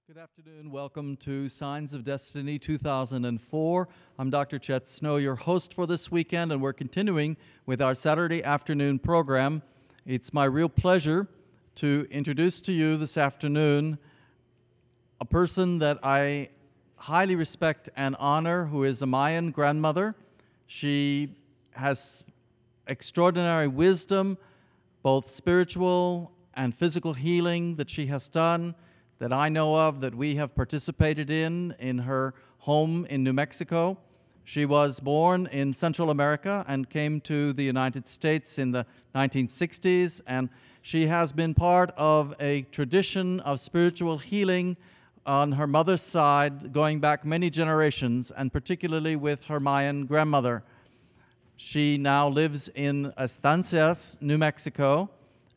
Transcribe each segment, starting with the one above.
Good afternoon. Welcome to Signs of Destiny 2004. I'm Dr. Chet Snow, your host for this weekend, and we're continuing with our Saturday afternoon program. It's my real pleasure to introduce to you this afternoon a person that I highly respect and honor, who is a Mayan grandmother. She has extraordinary wisdom, both spiritual and physical healing that she has done, that I know of, that we have participated in her home in New Mexico. She was born in Central America and came to the United States in the 1960s, and she has been part of a tradition of spiritual healing on her mother's side, going back many generations, and particularly with her Mayan grandmother. She now lives in Estancias, New Mexico,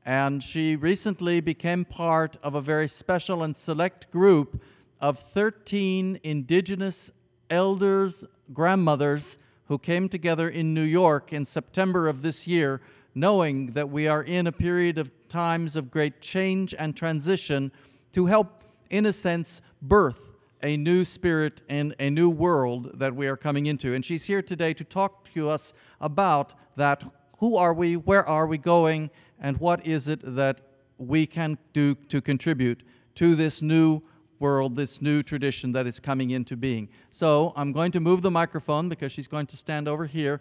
and she recently became part of a very special and select group of 13 indigenous elders, grandmothers, who came together in New York in September of this year, knowing that we are in a period of times of great change and transition, to help, in a sense, birth a new spirit and a new world that we are coming into. And she's here today to talk to us about that. Who are we? Where are we going? And what is it that we can do to contribute to this new world, this new tradition that is coming into being? So I'm going to move the microphone because she's going to stand over here.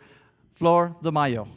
Flordemayo.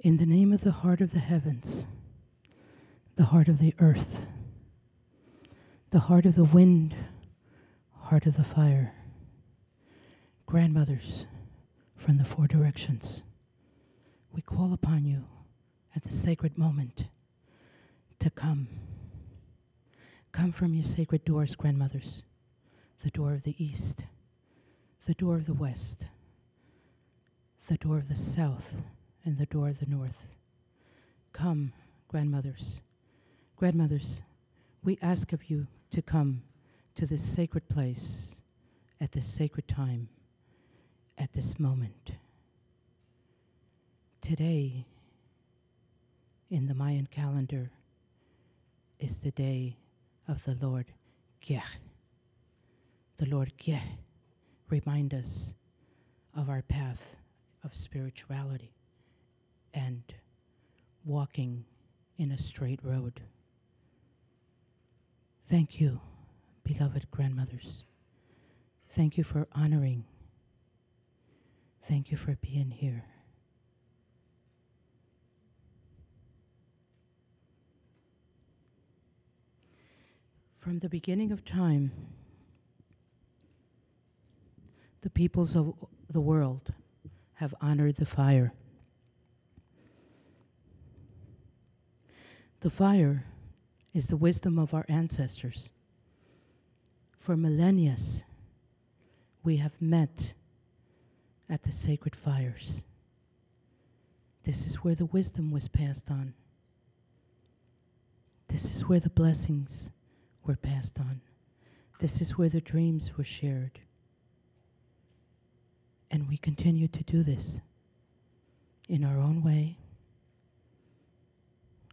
In the name of the heart of the heavens, the heart of the earth, the heart of the wind, heart of the fire, grandmothers from the four directions, we call upon you at the sacred moment to come. Come from your sacred doors, grandmothers, the door of the east, the door of the west, the door of the south, and the door of the north. Come, grandmothers. Grandmothers, we ask of you to come to this sacred place at this sacred time, at this moment. Today, in the Mayan calendar, is the day of the Lord Gyeh. The Lord Gyeh remind us of our path of spirituality and walking in a straight road. Thank you, beloved grandmothers. Thank you for honoring. Thank you for being here. From the beginning of time, the peoples of the world have honored the fire. The fire is the wisdom of our ancestors. For millennia, we have met at the sacred fires. This is where the wisdom was passed on. This is where the blessings were passed on. This is where the dreams were shared. And we continue to do this in our own way,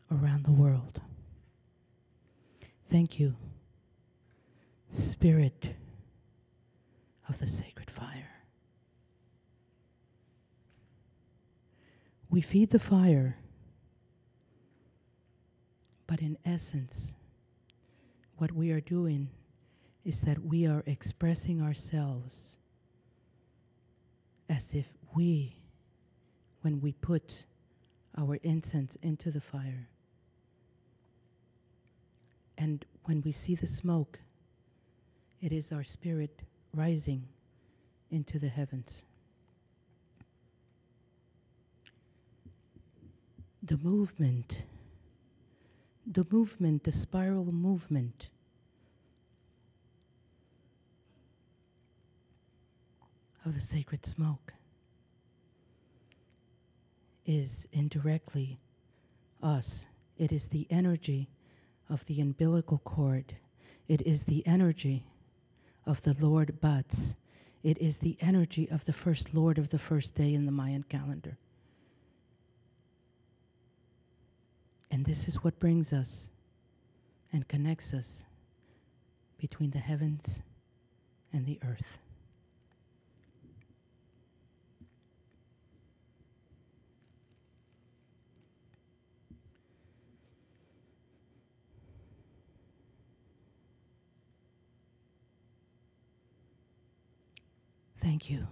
around the world. Thank you, Spirit of the sacred fire. We feed the fire, but in essence, what we are doing is that we are expressing ourselves as if when we put our incense into the fire, And when we see the smoke, it is our spirit rising into the heavens. The movement, the spiral movement of the sacred smoke is indirectly us. It is the energy of the umbilical cord. It is the energy of the Lord Bats. It is the energy of the first Lord of the first day in the Mayan calendar. And this is what brings us and connects us between the heavens and the earth. Thank you,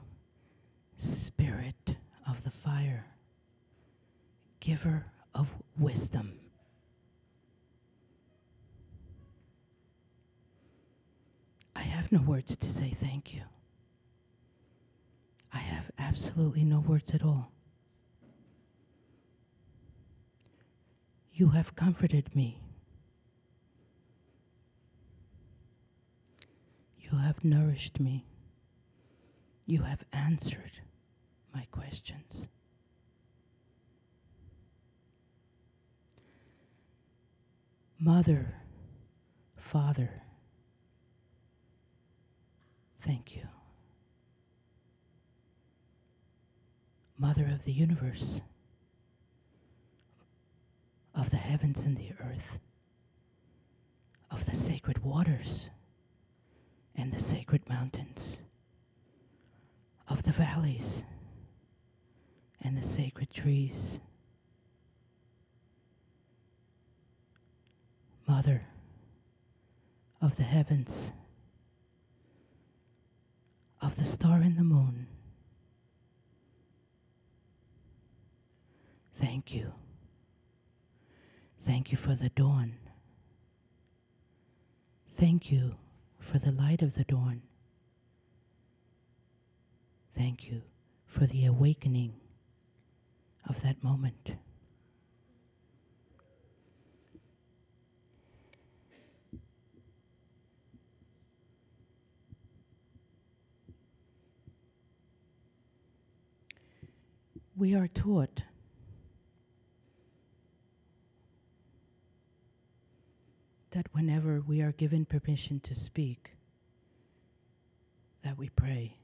Spirit of the fire, giver of wisdom. I have no words to say thank you. I have absolutely no words at all. You have comforted me. You have nourished me. You have answered my questions. Mother, Father, thank you. Mother of the universe, of the heavens and the earth, of the sacred waters and the sacred mountains, of the valleys and the sacred trees. Mother of the heavens, of the star and the moon, thank you. Thank you for the dawn. Thank you for the light of the dawn. Thank you for the awakening of that moment. We are taught that whenever we are given permission to speak, that we pray.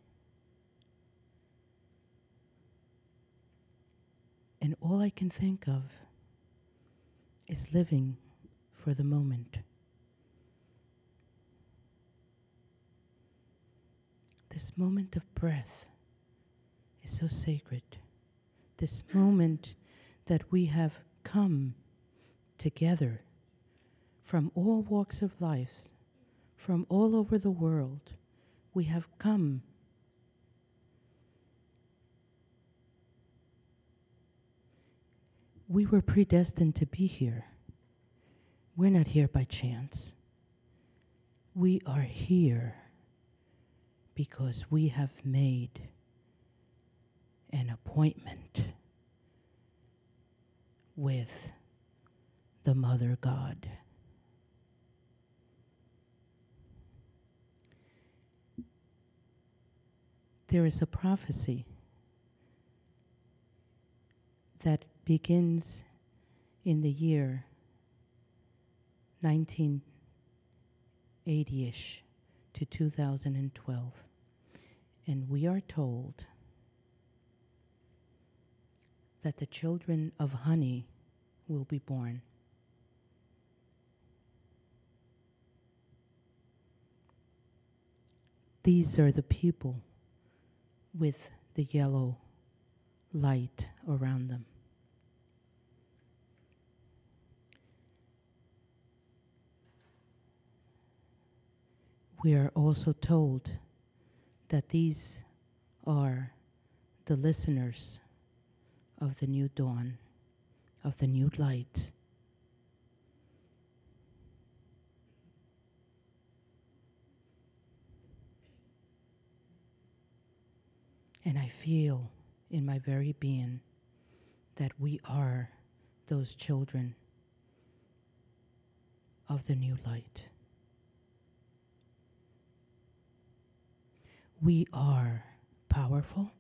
And all I can think of is living for the moment. This moment of breath is so sacred. This moment that we have come together from all walks of life, from all over the world, we have come we were predestined to be here. We're not here by chance. We are here because we have made an appointment with the Mother God. There is a prophecy that begins in the year 1980-ish to 2012. And we are told that the children of honey will be born. These are the people with the yellow light around them. We are also told that these are the listeners of the new dawn, of the new light. And I feel in my very being that we are those children of the new light. We are powerful.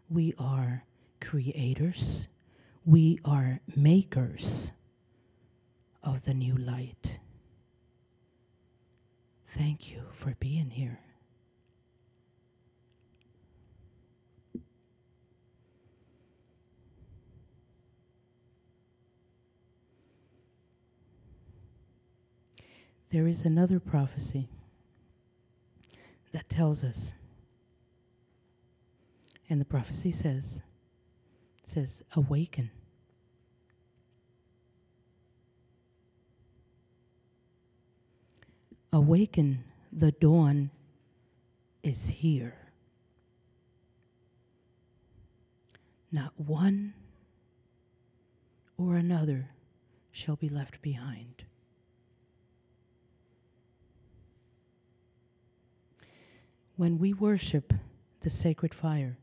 We are creators. We are makers of the new light. Thank you for being here. There is another prophecy that tells us, and the prophecy says, awaken. Awaken, the dawn is here. Not one or another shall be left behind. When we worship the sacred fire,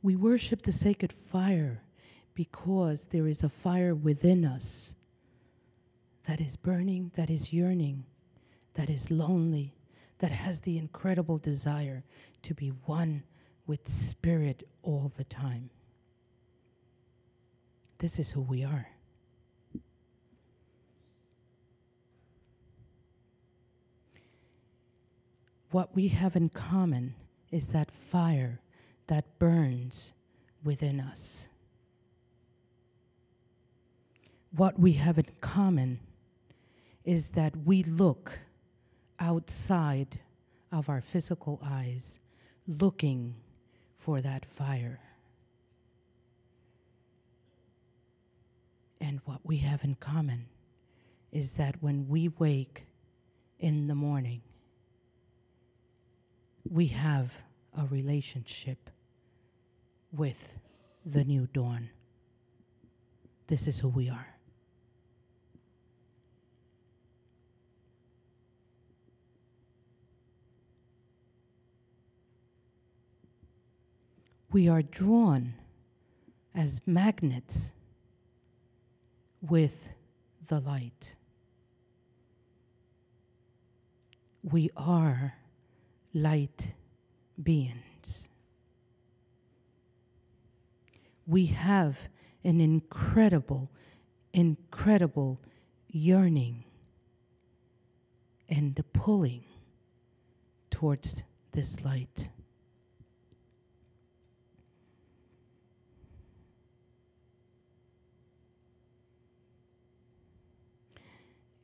we worship the sacred fire because there is a fire within us that is burning, that is yearning, that is lonely, that has the incredible desire to be one with Spirit all the time. This is who we are. What we have in common is that fire that burns within us. What we have in common is that we look outside of our physical eyes, looking for that fire. And what we have in common is that when we wake in the morning, we have a relationship with the new dawn. This is who we are. We are drawn as magnets with the light. We are light beings. We have an incredible yearning and the pulling towards this light.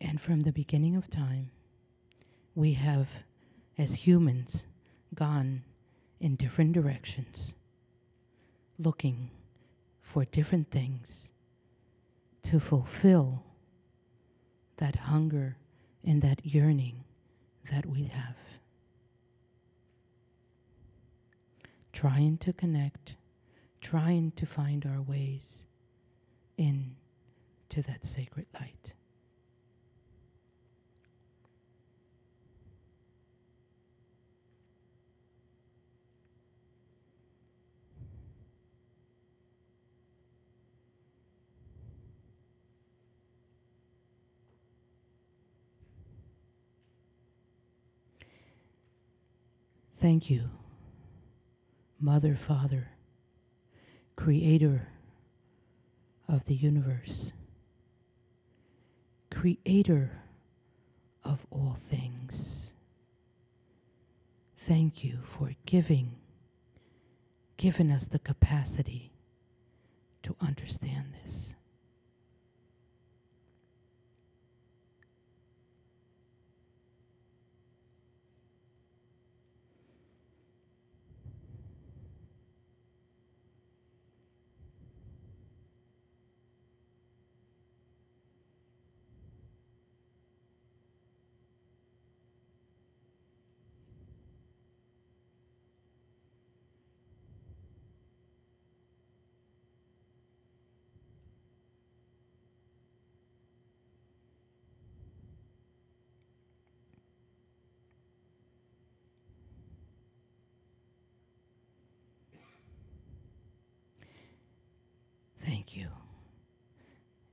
And from the beginning of time, we have, as humans, gone in different directions, looking for different things to fulfill that hunger and that yearning that we have. Trying to connect, trying to find our ways into that sacred light. Thank you, Mother, Father, Creator of the universe, Creator of all things. Thank you for giving us the capacity to understand this. thank you,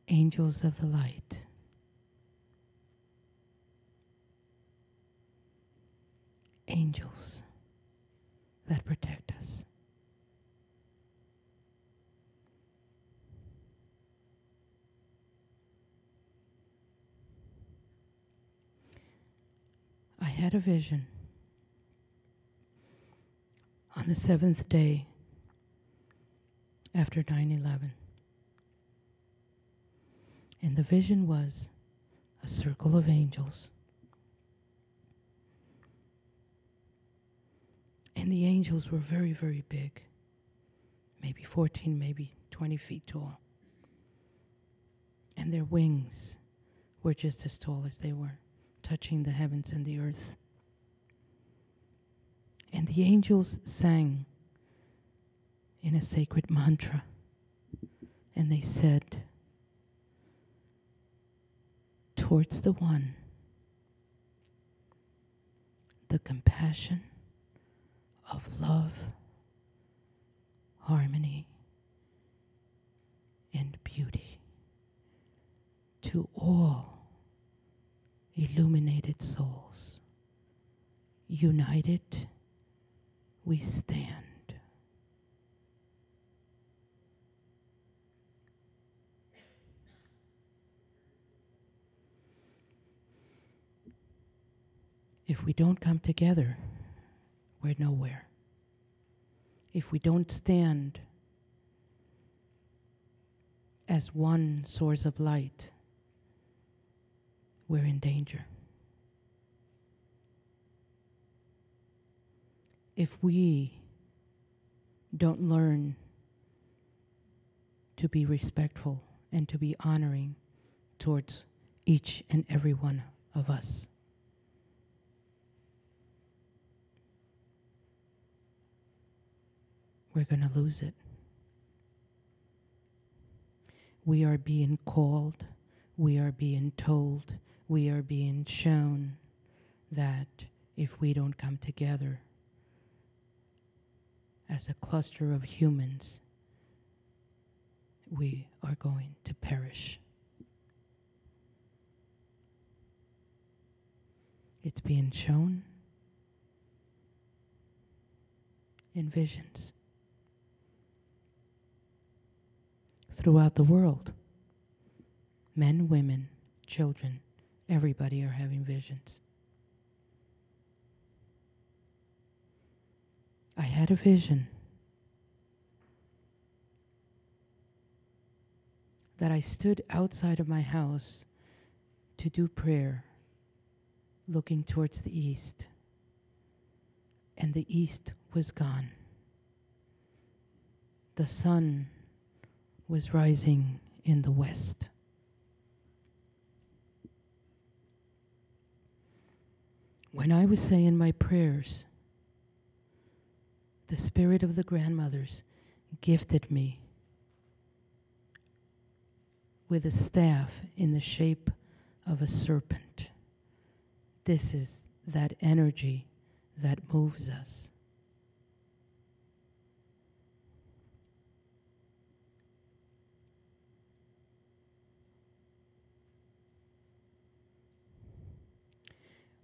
angels of the light. Angels that protect us. I had a vision on the 7th day after 9/11. And the vision was a circle of angels. And the angels were very, very big, maybe 14, maybe 20 feet tall. And their wings were just as tall as they were, touching the heavens and the earth. And the angels sang in a sacred mantra, and they said, towards the one, the compassion of love, harmony, and beauty, to all illuminated souls, united we stand. If we don't come together, we're nowhere. If we don't stand as one source of light, we're in danger. If we don't learn to be respectful and to be honoring towards each and every one of us, we're going to lose it. We are being called, we are being told, we are being shown that if we don't come together as a cluster of humans, we are going to perish. It's being shown in visions throughout the world. Men, women, children, everybody are having visions. I had a vision that I stood outside of my house to do prayer, looking towards the east, and the east was gone. The sun was rising in the west. When I was saying my prayers, the spirit of the grandmothers gifted me with a staff in the shape of a serpent. This is that energy that moves us.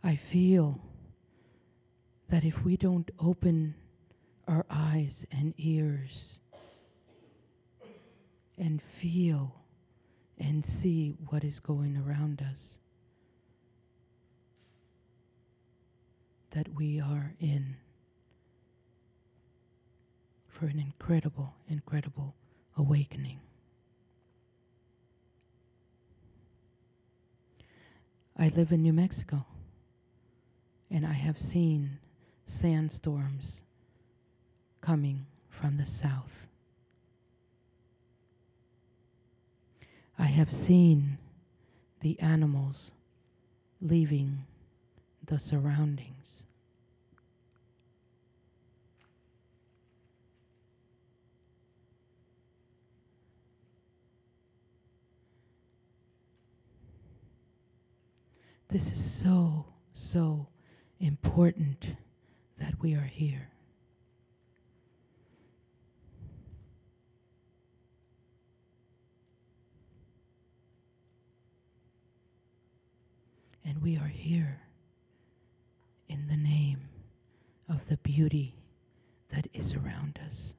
I feel that if we don't open our eyes and ears and feel and see what is going around us, that we are in for an incredible, incredible awakening. I live in New Mexico, and I have seen sandstorms coming from the south. I have seen the animals leaving the surroundings. This is so, so important that we are here. And we are here in the name of the beauty that is around us,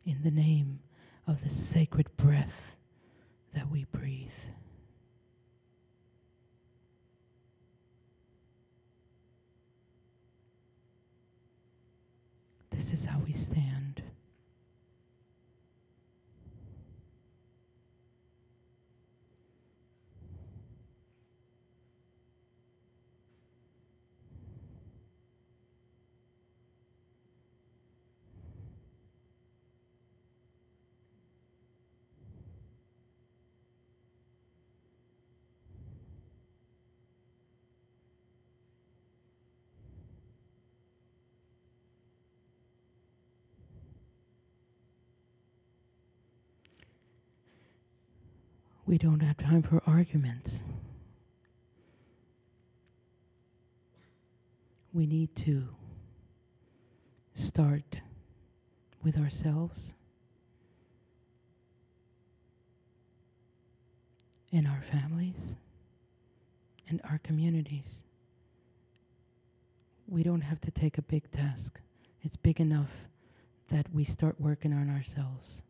in the name of the sacred breath that we breathe. This is how we stand. We don't have time for arguments. We need to start with ourselves and our families and our communities. We don't have to take a big task. It's big enough that we start working on ourselves.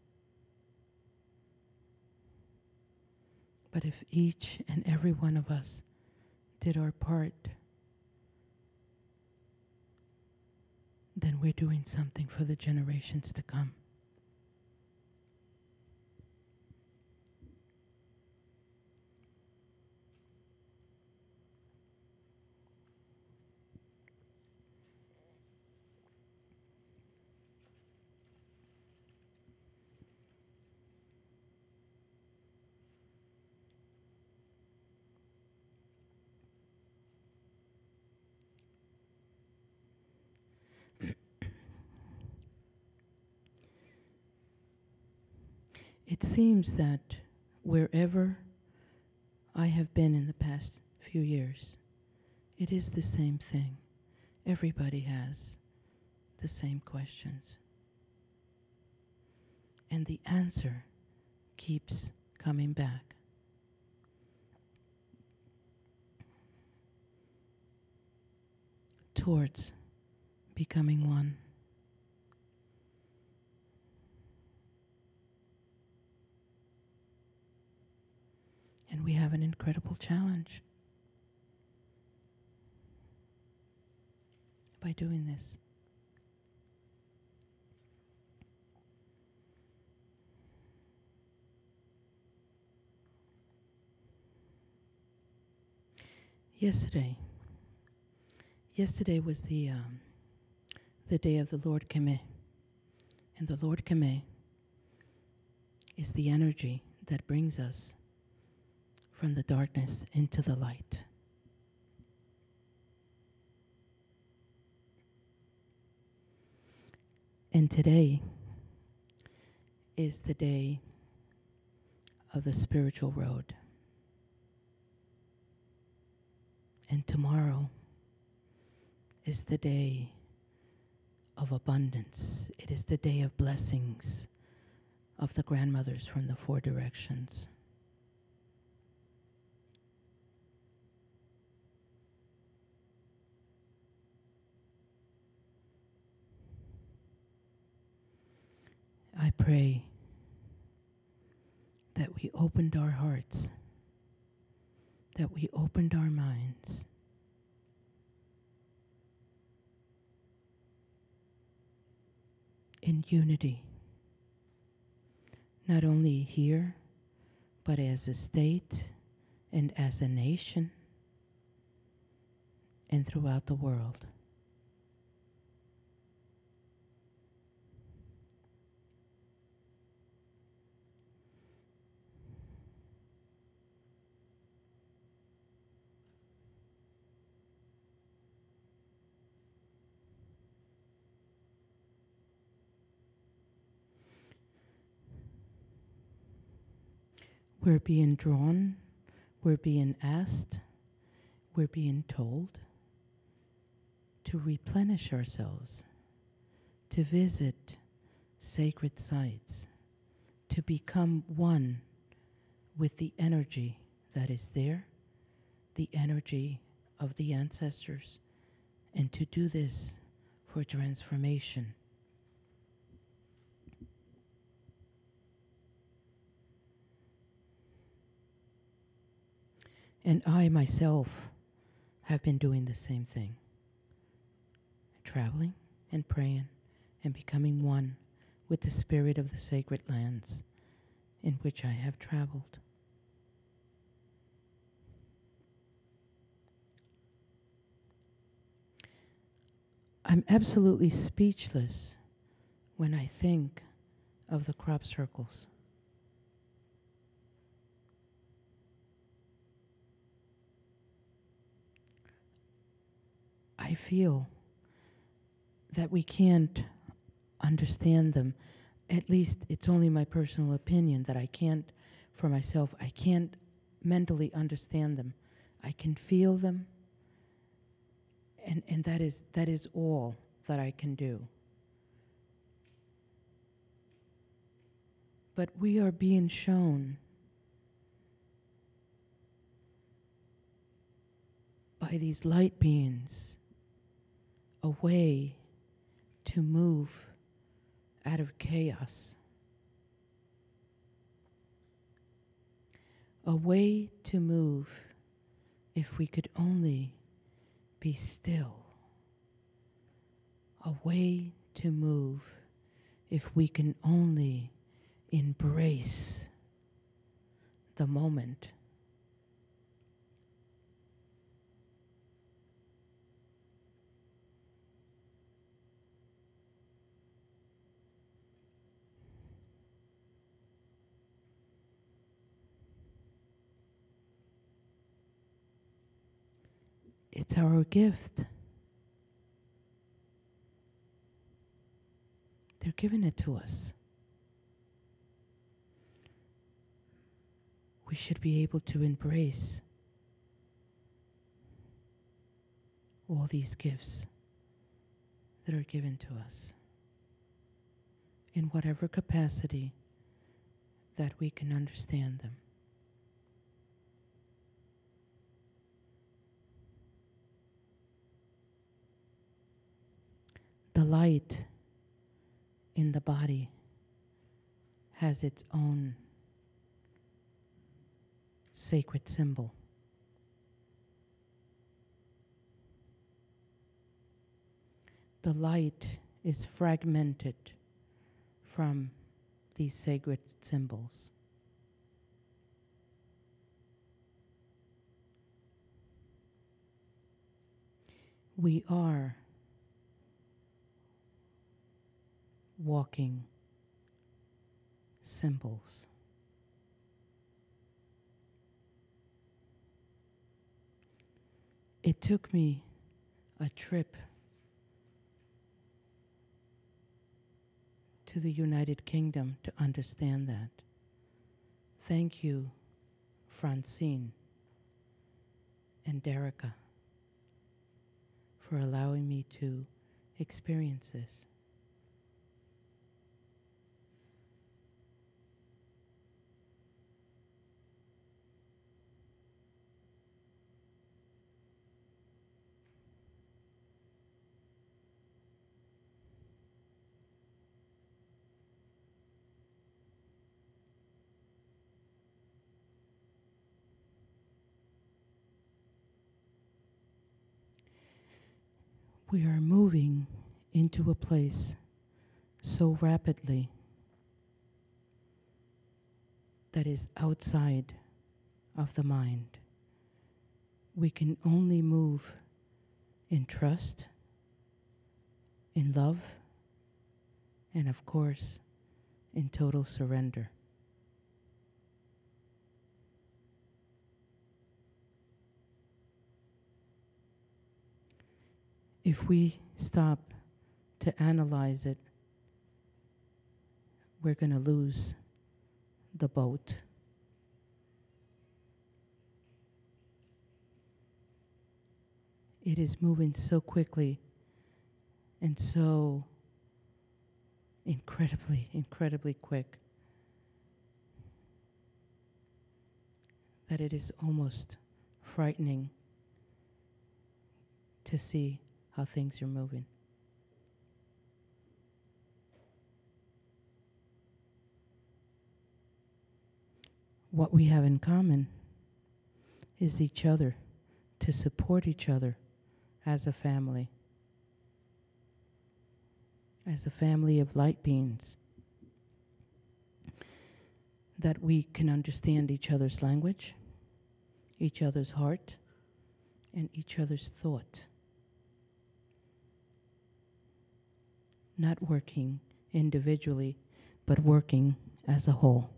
But if each and every one of us did our part, then we're doing something for the generations to come. It seems that wherever I have been in the past few years, it is the same thing. Everybody has the same questions. And the answer keeps coming back. Towards becoming one. And we have an incredible challenge by doing this. Yesterday was the day of the Lord Keme. And the Lord Keme is the energy that brings us from the darkness into the light. And today is the day of the spiritual road. And tomorrow is the day of abundance. It is the day of blessings of the grandmothers from the 4 directions. I pray that we opened our hearts, that we opened our minds, in unity, not only here, but as a state and as a nation and throughout the world. We're being drawn, we're being asked, we're being told to replenish ourselves, to visit sacred sites, to become one with the energy that is there, the energy of the ancestors and to do this for transformation. And I myself have been doing the same thing, traveling and praying and becoming one with the spirit of the sacred lands in which I have traveled. I'm absolutely speechless when I think of the crop circles. I feel that we can't understand them. At least it's only my personal opinion that I can't, for myself, I can't mentally understand them. I can feel them, and that is all that I can do. But we are being shown by these light beings a way to move out of chaos, a way to move if we could only be still, a way to move if we can only embrace the moment. It's our gift. They're giving it to us. We should be able to embrace all these gifts that are given to us in whatever capacity that we can understand them. The light in the body has its own sacred symbol. The light is fragmented from these sacred symbols. We are walking symbols. It took me a trip to the United Kingdom to understand that. Thank you, Francine and Derica, for allowing me to experience this. We are moving into a place so rapidly that is outside of the mind. We can only move in trust, in love, and of course, in total surrender. If we stop to analyze it, we're going to lose the boat. It is moving so quickly and so incredibly quick that it is almost frightening to see how things are moving. What we have in common is each other, to support each other as a family of light beings, that we can understand each other's language, each other's heart, and each other's thought. Not working individually, but working as a whole.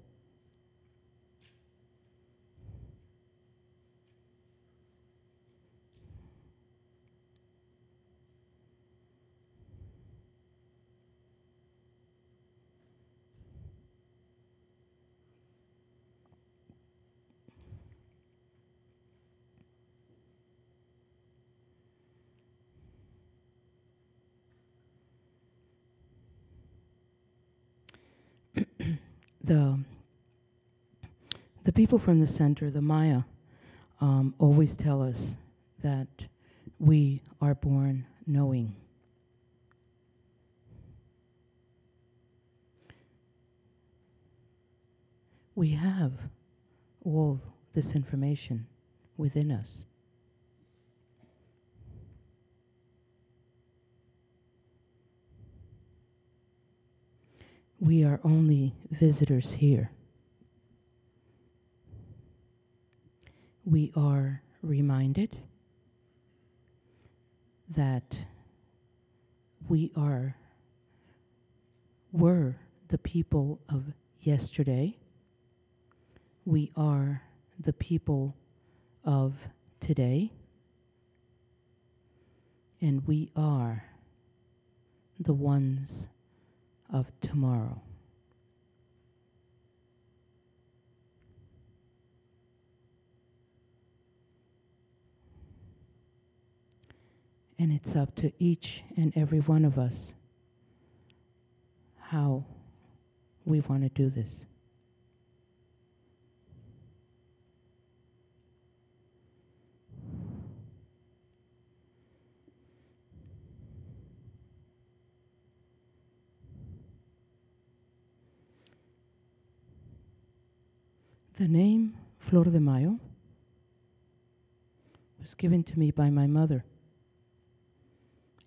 The people from the center, the Maya, always tell us that we are born knowing. We have all this information within us. We are only visitors here. We are reminded that we were the people of yesterday. We are the people of today. And we are the ones of tomorrow. And it's up to each and every one of us how we want to do this. The name Flordemayo was given to me by my mother.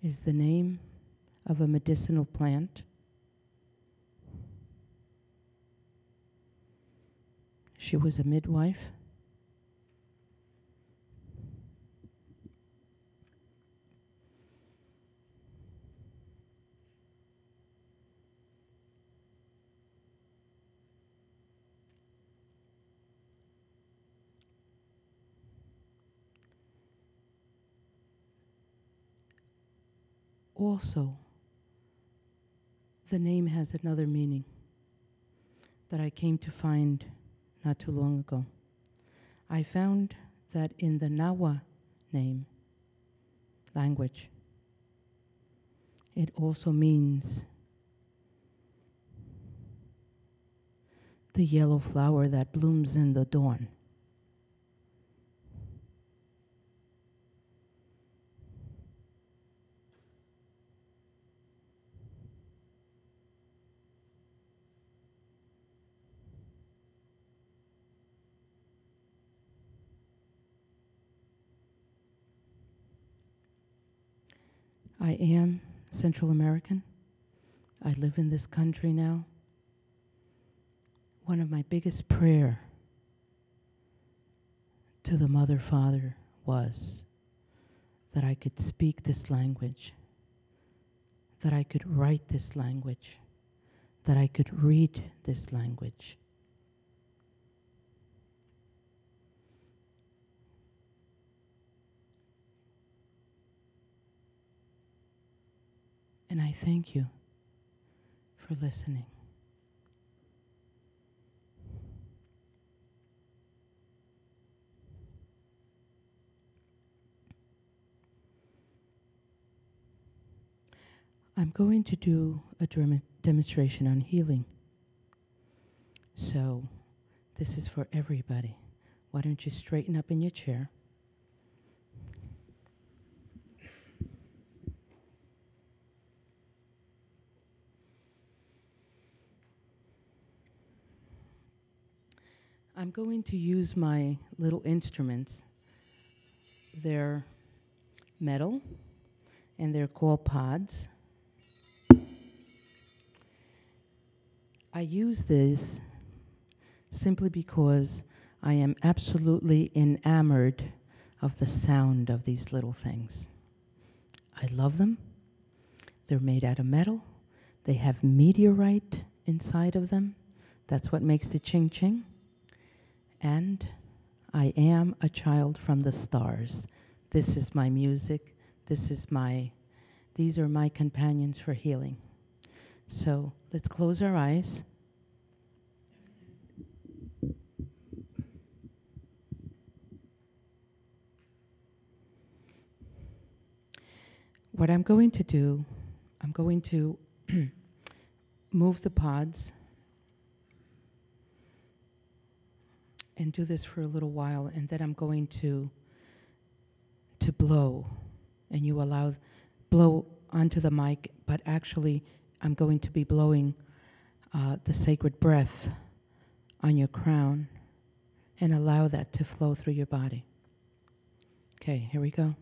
Is the name of a medicinal plant. She was a midwife. Also, the name has another meaning that I came to find not too long ago. I found that in the Nawa name, language, it also means the yellow flower that blooms in the dawn. I am Central American. I live in this country now. One of my biggest prayer to the Mother Father was that I could speak this language, that I could write this language, that I could read this language. And I thank you for listening. I'm going to do a demonstration on healing. So this is for everybody. Why don't you straighten up in your chair? going to use my little instruments. They're metal, and they're called pods. I use this simply because I am absolutely enamored of the sound of these little things. I love them. They're made out of metal. They have meteorite inside of them. That's what makes the ching-ching. And I am a child from the stars. This is my music. These are my companions for healing. So let's close our eyes. What I'm going to do, I'm going to move the pods and do this for a little while, and then I'm going to blow, and you blow onto the mic, but actually I'm going to be blowing the sacred breath on your crown and allow that to flow through your body. Okay, here we go.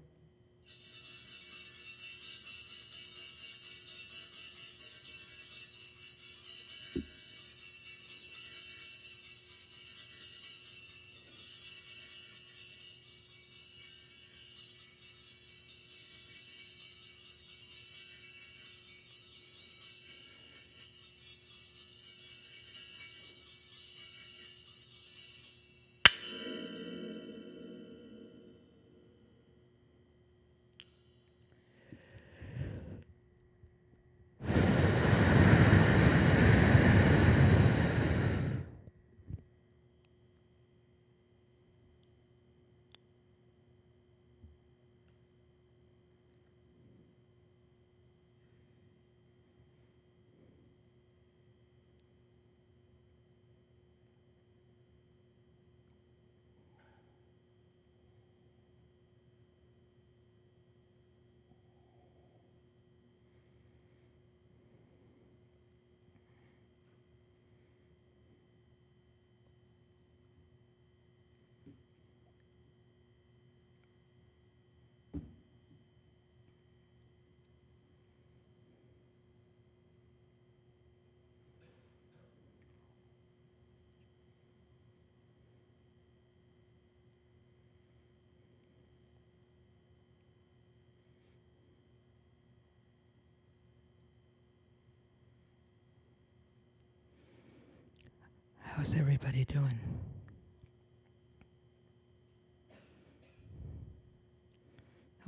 How's everybody doing?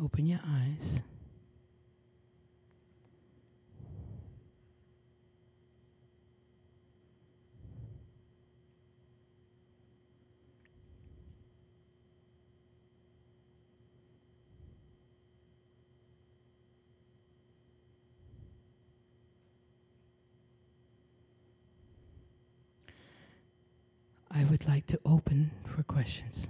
Open your eyes. I would like to open for questions.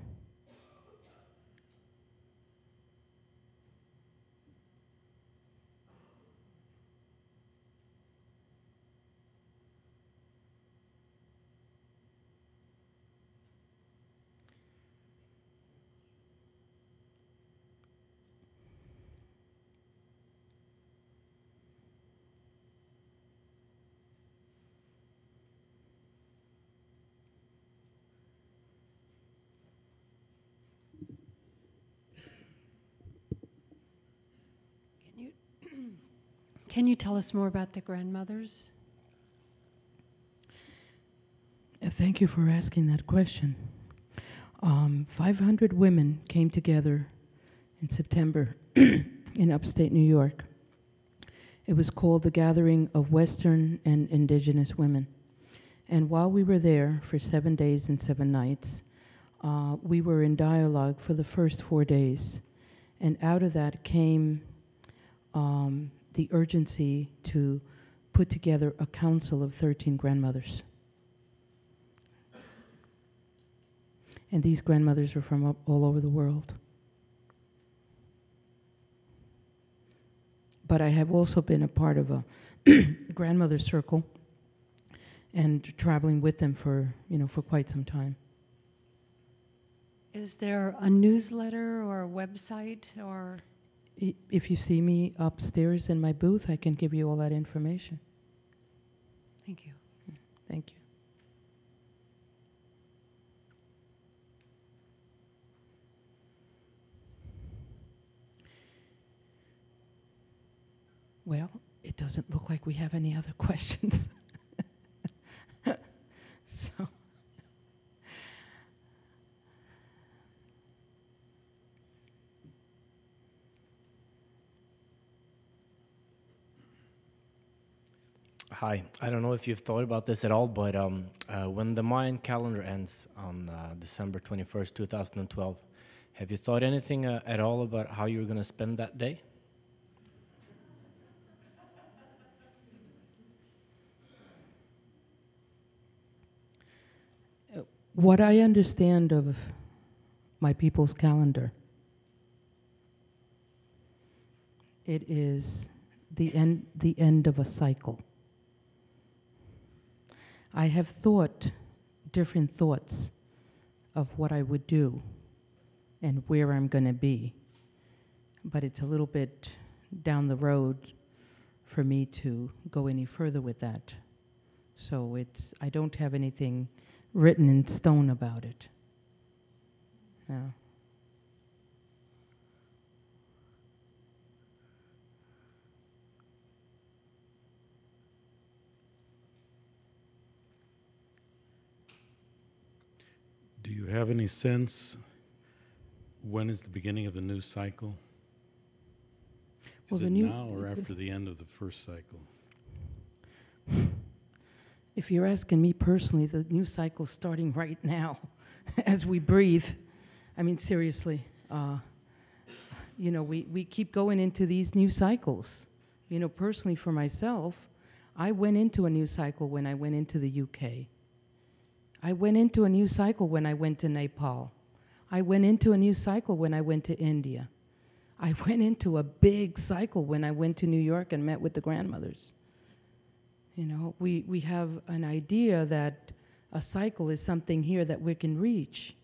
Can you tell us more about the grandmothers? Thank you for asking that question. 500 women came together in September in upstate New York. It was called the Gathering of Western and Indigenous Women. And while we were there for 7 days and 7 nights, we were in dialogue for the first 4 days. And out of that came the urgency to put together a council of 13 grandmothers. And these grandmothers are from all over the world. But I have also been a part of a grandmother circle and traveling with them for quite some time. Is there a newsletter or a website or? If you see me upstairs in my booth, I can give you all that information. Thank you. Thank you. Well, it doesn't look like we have any other questions. So, Hi, I don't know if you've thought about this at all, but when the Mayan calendar ends on December 21st, 2012, have you thought anything at all about how you're going to spend that day? what I understand of my people's calendar, it is the end of a cycle. I have thought different thoughts of what I would do and where I'm going to be, but it's a little bit down the road for me to go any further with that. So I don't have anything written in stone about it. No. Do you have any sense when is the beginning of the new cycle? Well, Is the it new- now or after the end of the first cycle? If you're asking me personally, the new cycle's starting right now as we breathe. I mean, seriously. We keep going into these new cycles. Personally for myself, I went into a new cycle when I went into the UK. I went into a new cycle when I went to Nepal. I went into a new cycle when I went to India. I went into a big cycle when I went to New York and met with the grandmothers. We have an idea that a cycle is something here that we can reach,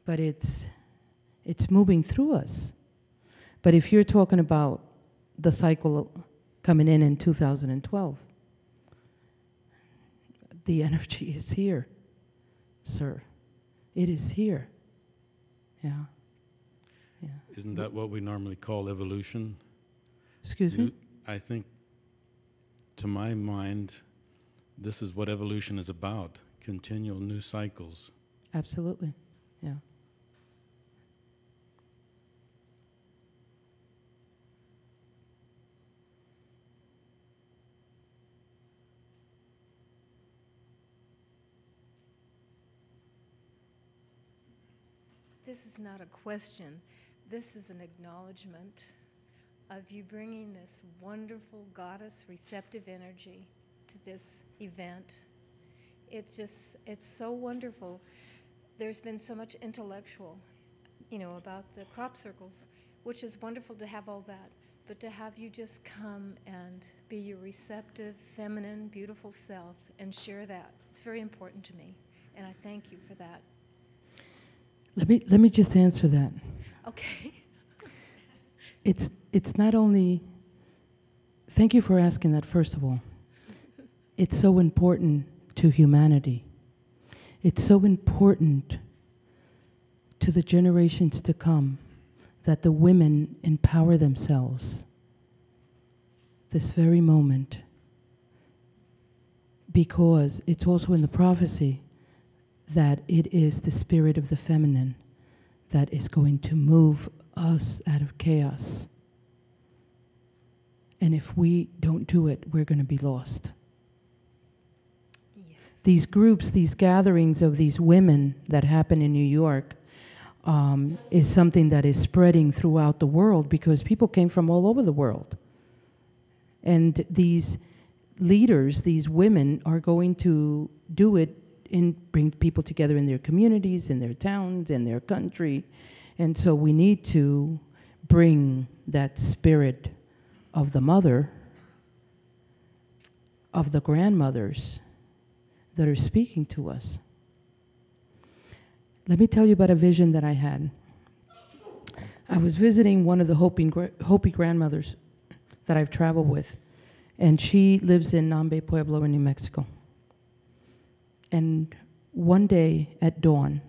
but it's moving through us. But if you're talking about the cycle coming in 2012, the energy is here, sir. It is here. Yeah. Yeah. Isn't that what we normally call evolution? Excuse me? I think, to my mind, this is what evolution is about, continual new cycles. Absolutely. Yeah. This is not a question. This is an acknowledgement of you bringing this wonderful goddess receptive energy to this event. It's so wonderful. There's been so much intellectual, about the crop circles, which is wonderful to have all that. But to have you just come and be your receptive, feminine, beautiful self and share that, it's very important to me. And I thank you for that. Let me just answer that. Okay. It's not only, thank you for asking that, first of all. It's so important to humanity. It's so important to the generations to come that the women empower themselves this very moment, because it's also in the prophecy that it is the spirit of the feminine that is going to move us out of chaos. And if we don't do it, we're going to be lost. Yes. These groups, these gatherings of these women that happen in New York is something that is spreading throughout the world, because people came from all over the world. And these leaders, these women, are going to do it and bring people together in their communities, in their towns, in their country. And so we need to bring that spirit of the mother, of the grandmothers that are speaking to us. Let me tell you about a vision that I had. I was visiting one of the Hopi grandmothers that I've traveled with, and she lives in Nambe Pueblo in New Mexico. And one day at dawn,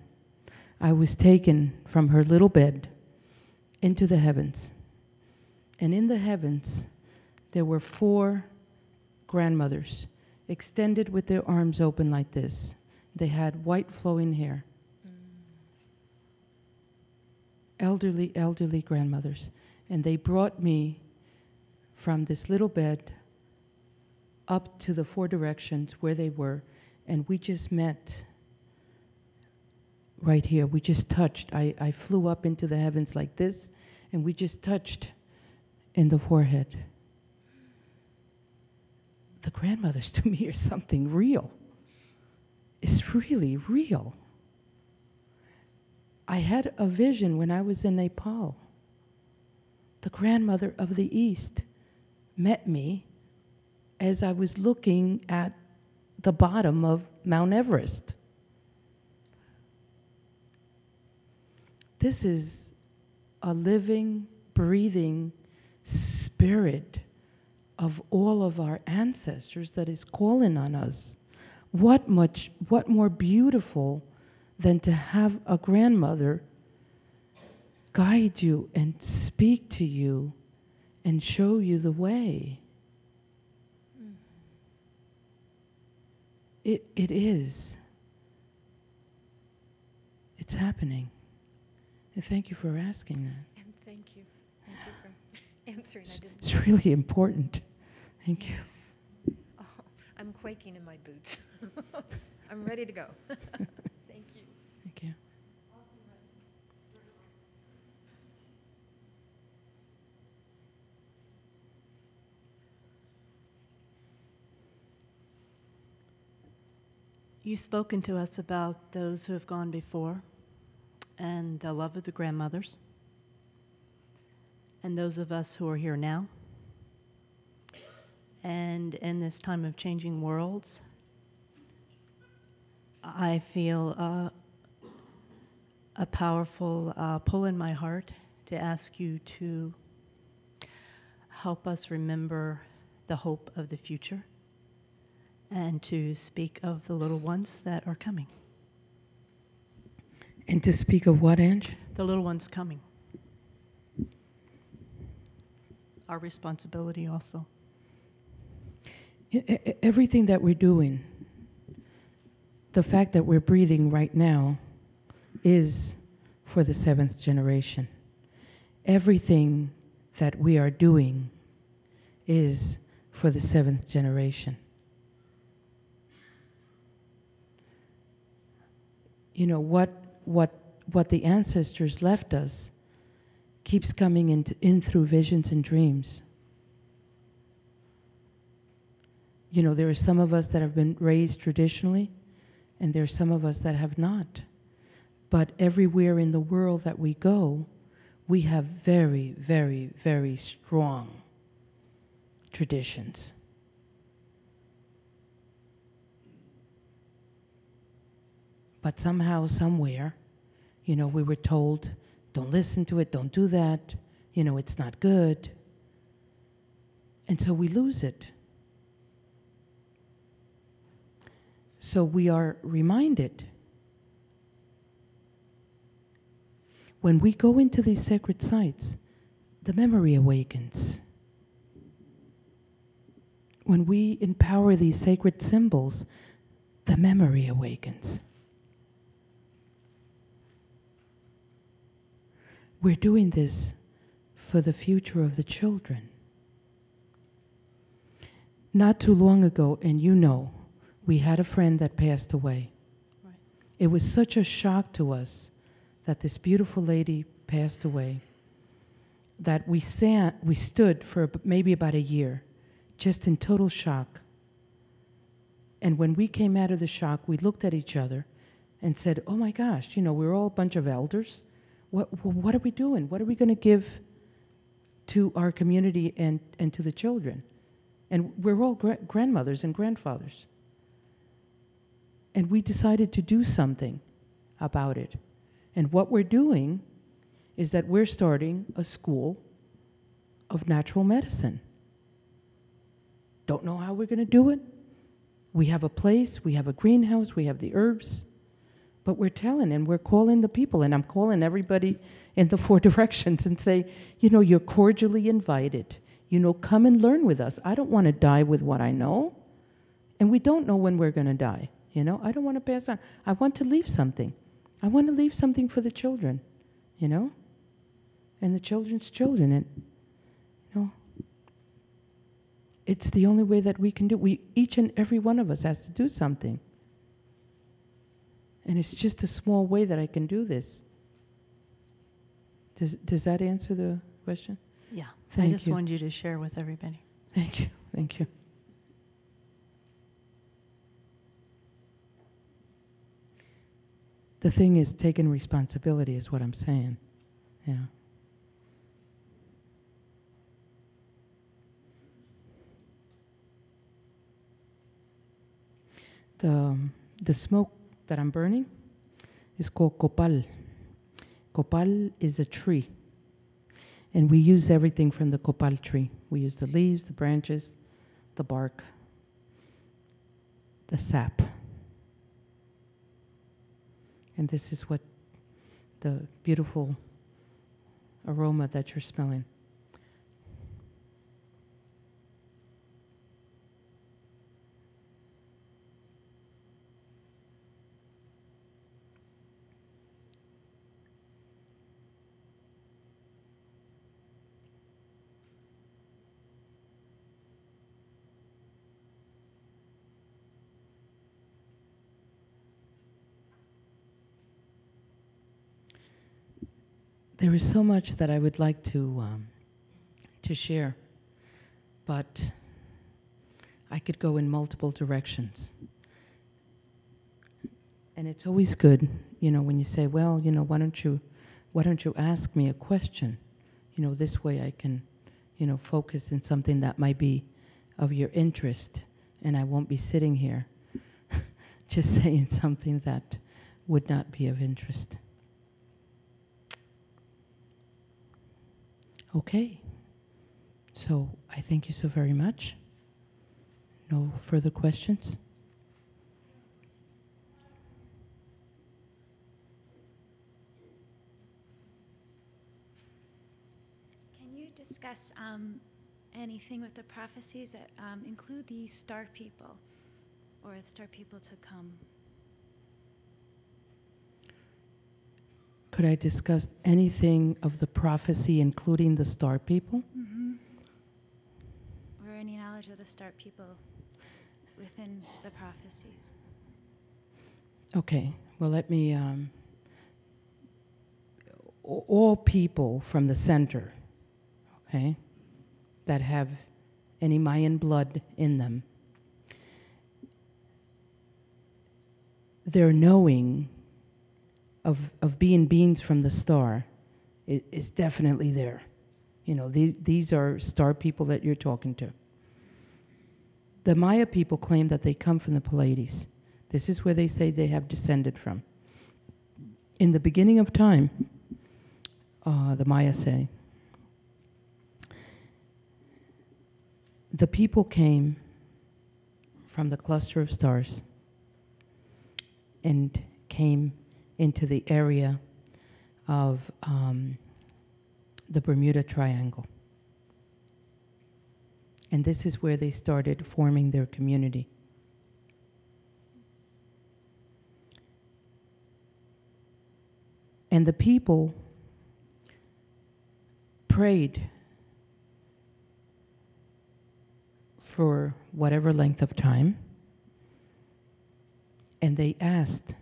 I was taken from her little bed into the heavens. And in the heavens, there were 4 grandmothers extended with their arms open like this. They had white flowing hair. Elderly grandmothers. And they brought me from this little bed up to the 4 directions where they were, and we just met right here. We just touched. I flew up into the heavens like this, and we just touched in the forehead. The grandmothers to me are something real. It's really real. I had a vision when I was in Nepal. The grandmother of the East met me as I was looking at the bottom of Mount Everest. This is a living, breathing spirit of all of our ancestors that is calling on us. What more beautiful than to have a grandmother guide you and speak to you and show you the way. It is. It's happening. And thank you for asking that. And thank you. Thank you for answering. It's really important. Thank you. Yes. Oh, I'm quaking in my boots. I'm ready to go. Thank you. Thank you. You've spoken to us about those who have gone before and the love of the grandmothers and those of us who are here now. And in this time of changing worlds, I feel a powerful pull in my heart to ask you to help us remember the hope of the future and to speak of the little ones that are coming. And to speak of what, Ange? The little ones coming. Our responsibility also. Everything that we're doing, the fact that we're breathing right now is for the 7th generation. Everything that we are doing is for the 7th generation. You know, what the ancestors left us keeps coming in through visions and dreams. You know, there are some of us that have been raised traditionally, and there are some of us that have not. But everywhere in the world that we go, we have very, very, very strong traditions. But somehow, somewhere, you know, we were told, don't listen to it, don't do that, you know, it's not good. And so we lose it. So we are reminded when we go into these sacred sites, the memory awakens. When we empower these sacred symbols, the memory awakens. We're doing this for the future of the children. Not too long ago, and you know, we had a friend that passed away. Right. It was such a shock to us that this beautiful lady passed away that we stood for maybe about a year, just in total shock. And when we came out of the shock, we looked at each other and said, oh my gosh, you know, we're all a bunch of elders. What are we doing? What are we going to give to our community and to the children? And we're all grandmothers and grandfathers. And we decided to do something about it. And what we're doing is that we're starting a school of natural medicine. Don't know how we're going to do it. We have a place, we have a greenhouse, we have the herbs, but we're telling and we're calling the people, and I'm calling everybody in the 4 directions and say, you know, you're cordially invited. You know, come and learn with us. I don't want to die with what I know, and we don't know when we're going to die. You know, I don't want to pass on. I want to leave something. I want to leave something for the children, you know, and the children's children, and you know, it's the only way that we can do. Each and every one of us has to do something. And it's just a small way that I can do this. Does that answer the question? Yeah. Thank I just you. wanted you to share with everybody. Thank you. Thank you. The thing is, taking responsibility is what I'm saying. Yeah. The smoke that I'm burning is called copal. Copal is a tree, and we use everything from the copal tree. We use the leaves, the branches, the bark, the sap. And this is what the beautiful aroma that you're smelling. There is so much that I would like to share, but I could go in multiple directions. And it's always good, you know, when you say, well, you know, why don't you ask me a question? You know, this way I can, you know, focus in something that might be of your interest, and I won't be sitting here just saying something that would not be of interest. Okay, so I thank you so very much. No further questions? Can you discuss anything with the prophecies that include the star people or the star people to come? Could I discuss anything of the prophecy, including the star people? Mm-hmm. Or any knowledge of the star people within the prophecies? Okay, well, let me, all people from the center, okay, that have any Mayan blood in them, their knowing of being beings from the star is definitely there. You know, these are star people that you're talking to. The Maya people claim that they come from the Pleiades. This is where they say they have descended from. In the beginning of time, the Maya say, the people came from the cluster of stars and came into the area of the Bermuda Triangle. And this is where they started forming their community. And the people prayed for whatever length of time, and they asked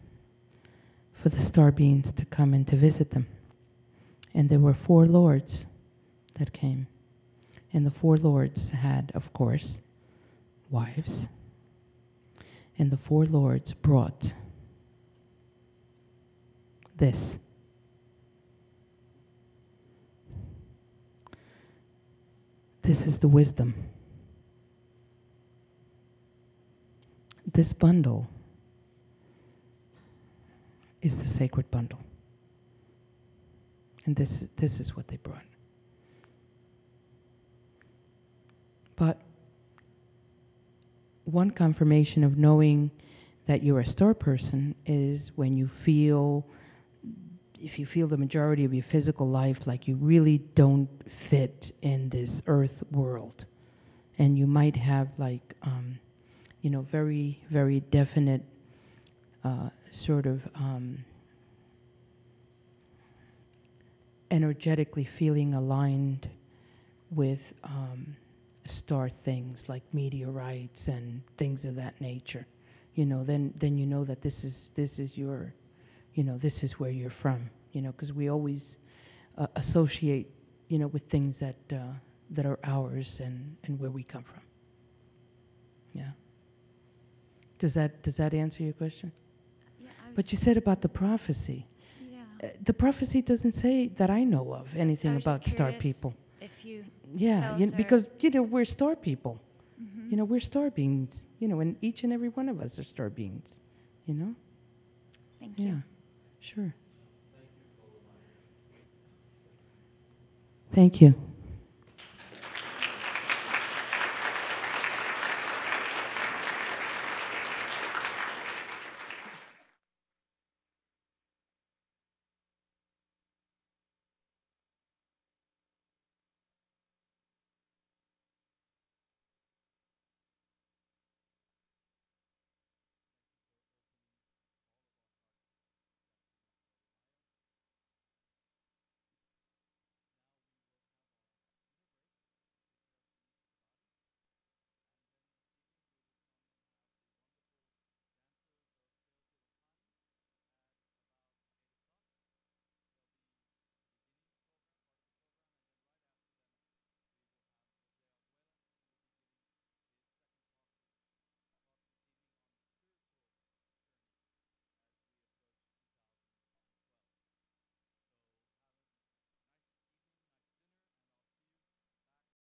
for the star beings to come and to visit them. And there were 4 lords that came. And the 4 lords had, of course, wives. And the 4 lords brought this. This is the wisdom. This bundle is the sacred bundle. And this is what they brought. But one confirmation of knowing that you're a star person is when you feel, if you feel the majority of your physical life like you really don't fit in this earth world. And you might have like, very, very definite sort of energetically feeling aligned with star things like meteorites and things of that nature. Then you know that this is your, this is where you're from. Because we always associate, with things that are ours and where we come from. Yeah. Does that answer your question? Yeah, But you said about the prophecy. Yeah. The prophecy doesn't say that I know of I anything was about just star curious people. If you Yeah, felt or- because we're star people. Mhm. We're star beings. And each and every one of us are star beings. Thank Yeah, you. sure. Thank you.